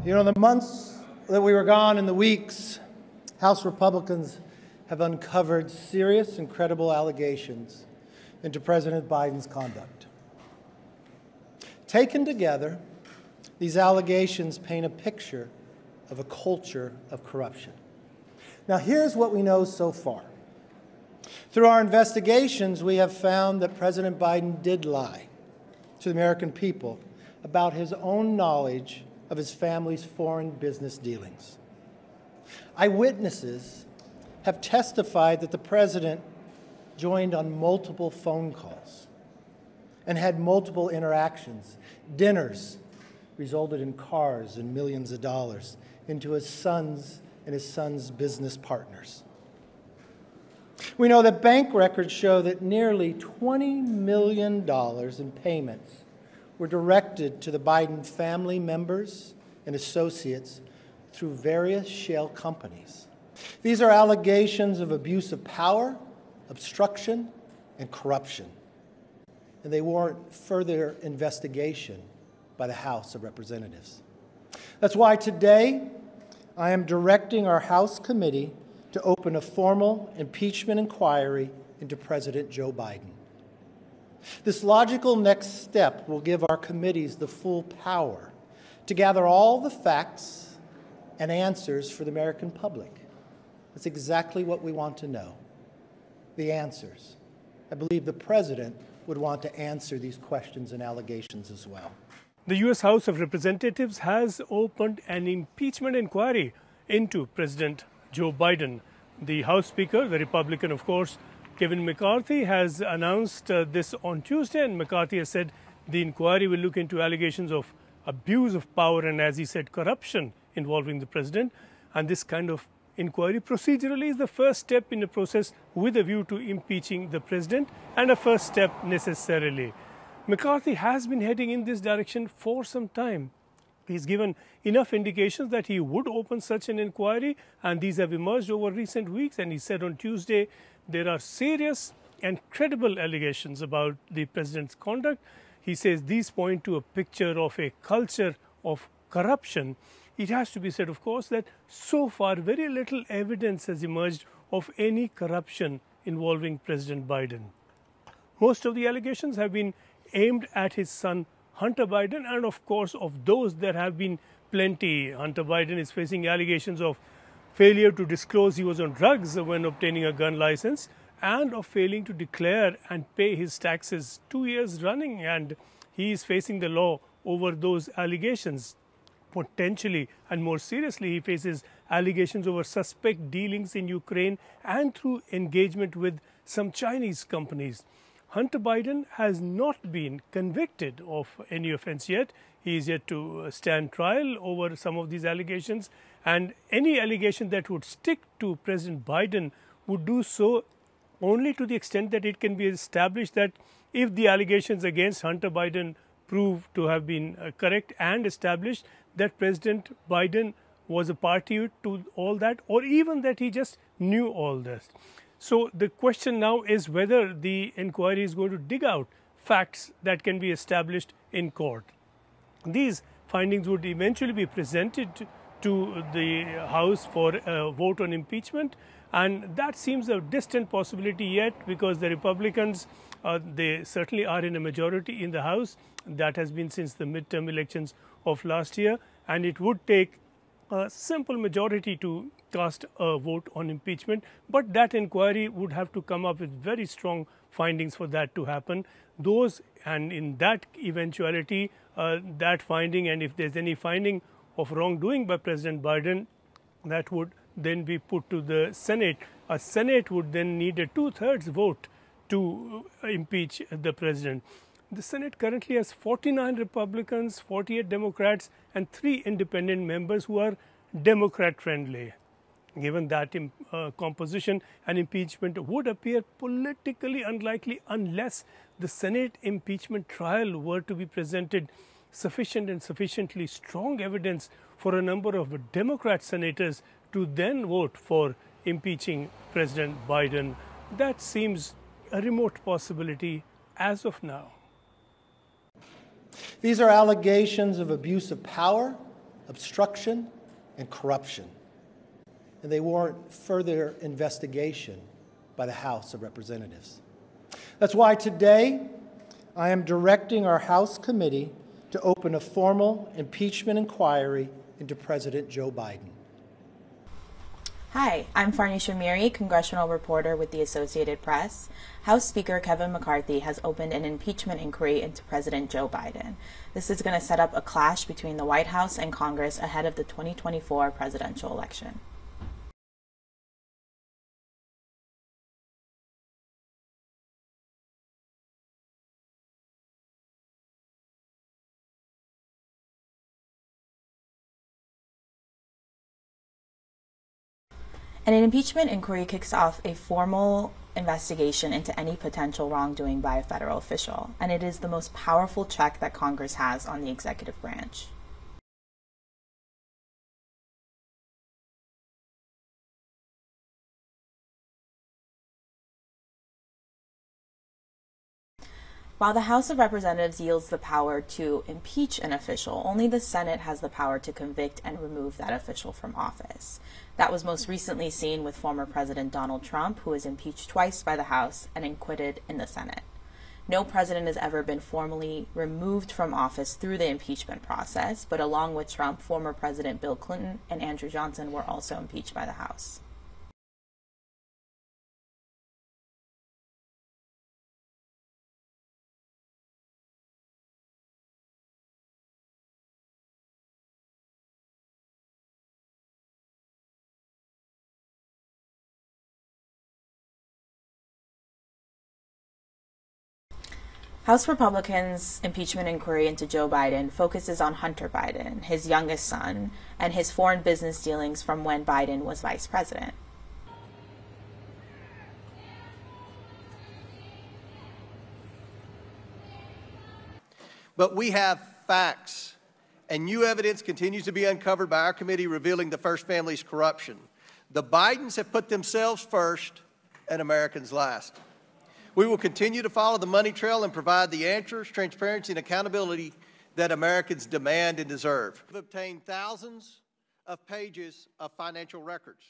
You know, in the months that we were gone and the weeks, House Republicans have uncovered serious and credible allegations into President Biden's conduct. Taken together, these allegations paint a picture of a culture of corruption. Now, here's what we know so far. Through our investigations, we have found that President Biden did lie to the American people about his own knowledge of his family's foreign business dealings. Eyewitnesses have testified that the president joined on multiple phone calls and had multiple interactions. Dinners resulted in cars and millions of dollars into his son's and his son's business partners. We know that bank records show that nearly $20 million in payments were directed to the Biden family members and associates through various shell companies. These are allegations of abuse of power, obstruction, and corruption, and they warrant further investigation by the House of Representatives. That's why today I am directing our House committee to open a formal impeachment inquiry into President Joe Biden. This logical next step will give our committees the full power to gather all the facts and answers for the American public. That's exactly what we want to know, the answers. I believe the President would want to answer these questions and allegations as well. The U.S. House of Representatives has opened an impeachment inquiry into President Joe Biden. The House Speaker, the Republican, of course, Kevin McCarthy, has announced this on Tuesday, and McCarthy has said the inquiry will look into allegations of abuse of power and, as he said, corruption involving the president. And this kind of inquiry procedurally is the first step in the process with a view to impeaching the president, and a first step necessarily. McCarthy has been heading in this direction for some time. He's given enough indications that he would open such an inquiry, and these have emerged over recent weeks. And he said on Tuesday there are serious and credible allegations about the president's conduct. He says these point to a picture of a culture of corruption. It has to be said, of course, that so far very little evidence has emerged of any corruption involving President Biden. Most of the allegations have been aimed at his son Hunter Biden, and of course of those there have been plenty. Hunter Biden is facing allegations of failure to disclose he was on drugs when obtaining a gun license, and of failing to declare and pay his taxes 2 years running, and he is facing the law over those allegations. Potentially and more seriously, he faces allegations over suspect dealings in Ukraine and through engagement with some Chinese companies. Hunter Biden has not been convicted of any offense yet. He is yet to stand trial over some of these allegations, and any allegation that would stick to President Biden would do so only to the extent that it can be established that if the allegations against Hunter Biden prove to have been correct and established that President Biden was a party to all that, or even that he just knew all this. So the question now is whether the inquiry is going to dig out facts that can be established in court. These findings would eventually be presented to the House for a vote on impeachment, and that seems a distant possibility yet, because the Republicans, they certainly are in a majority in the House. That has been since the midterm elections of last year, and it would take a simple majority to cast a vote on impeachment, but that inquiry would have to come up with very strong findings for that to happen. Those, and in that eventuality, that finding, and if there's any finding of wrongdoing by President Biden, that would then be put to the Senate. A Senate would then need a 2/3 vote to impeach the president. The Senate currently has 49 Republicans, 48 Democrats, and 3 independent members who are Democrat friendly. Given that composition, an impeachment would appear politically unlikely unless the Senate impeachment trial were to be presented sufficient and sufficiently strong evidence for a number of Democrat senators to then vote for impeaching President Biden. That seems a remote possibility as of now. These are allegations of abuse of power, obstruction, and corruption. And they warrant further investigation by the House of Representatives. That's why today I am directing our House committee to open a formal impeachment inquiry into President Joe Biden. Hi, I'm Farnisha Miri, congressional reporter with the Associated Press. House Speaker Kevin McCarthy has opened an impeachment inquiry into President Joe Biden. This is going to set up a clash between the White House and Congress ahead of the 2024 presidential election. And an impeachment inquiry kicks off a formal investigation into any potential wrongdoing by a federal official, and it is the most powerful check that Congress has on the executive branch. While the House of Representatives yields the power to impeach an official, only the Senate has the power to convict and remove that official from office. That was most recently seen with former President Donald Trump, who was impeached twice by the House and acquitted in the Senate. No president has ever been formally removed from office through the impeachment process, but along with Trump, former President Bill Clinton and Andrew Johnson were also impeached by the House. House Republicans' impeachment inquiry into Joe Biden focuses on Hunter Biden, his youngest son, and his foreign business dealings from when Biden was vice president. But we have facts, and new evidence continues to be uncovered by our committee revealing the first family's corruption. The Bidens have put themselves first and Americans last. We will continue to follow the money trail and provide the answers, transparency, and accountability that Americans demand and deserve. We've obtained thousands of pages of financial records.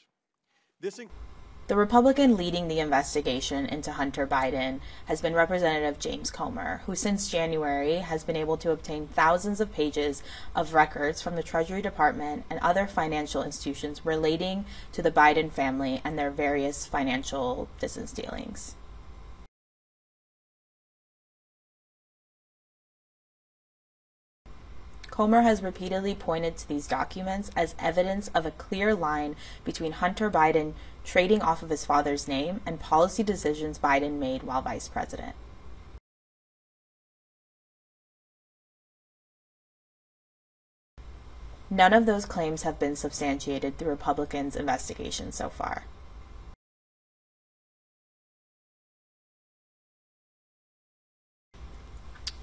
The Republican leading the investigation into Hunter Biden has been Representative James Comer, who since January has been able to obtain thousands of pages of records from the Treasury Department and other financial institutions relating to the Biden family and their various financial business dealings. Comer has repeatedly pointed to these documents as evidence of a clear line between Hunter Biden trading off of his father's name and policy decisions Biden made while vice president. None of those claims have been substantiated through Republicans' investigation so far.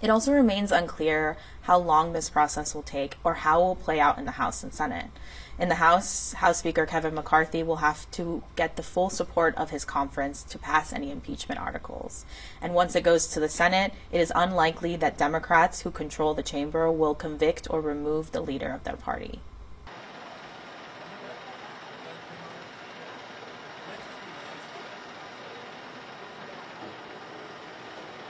It also remains unclear how long this process will take or how it will play out in the House and Senate. In the House, House Speaker Kevin McCarthy will have to get the full support of his conference to pass any impeachment articles. And once it goes to the Senate, it is unlikely that Democrats who control the chamber will convict or remove the leader of their party.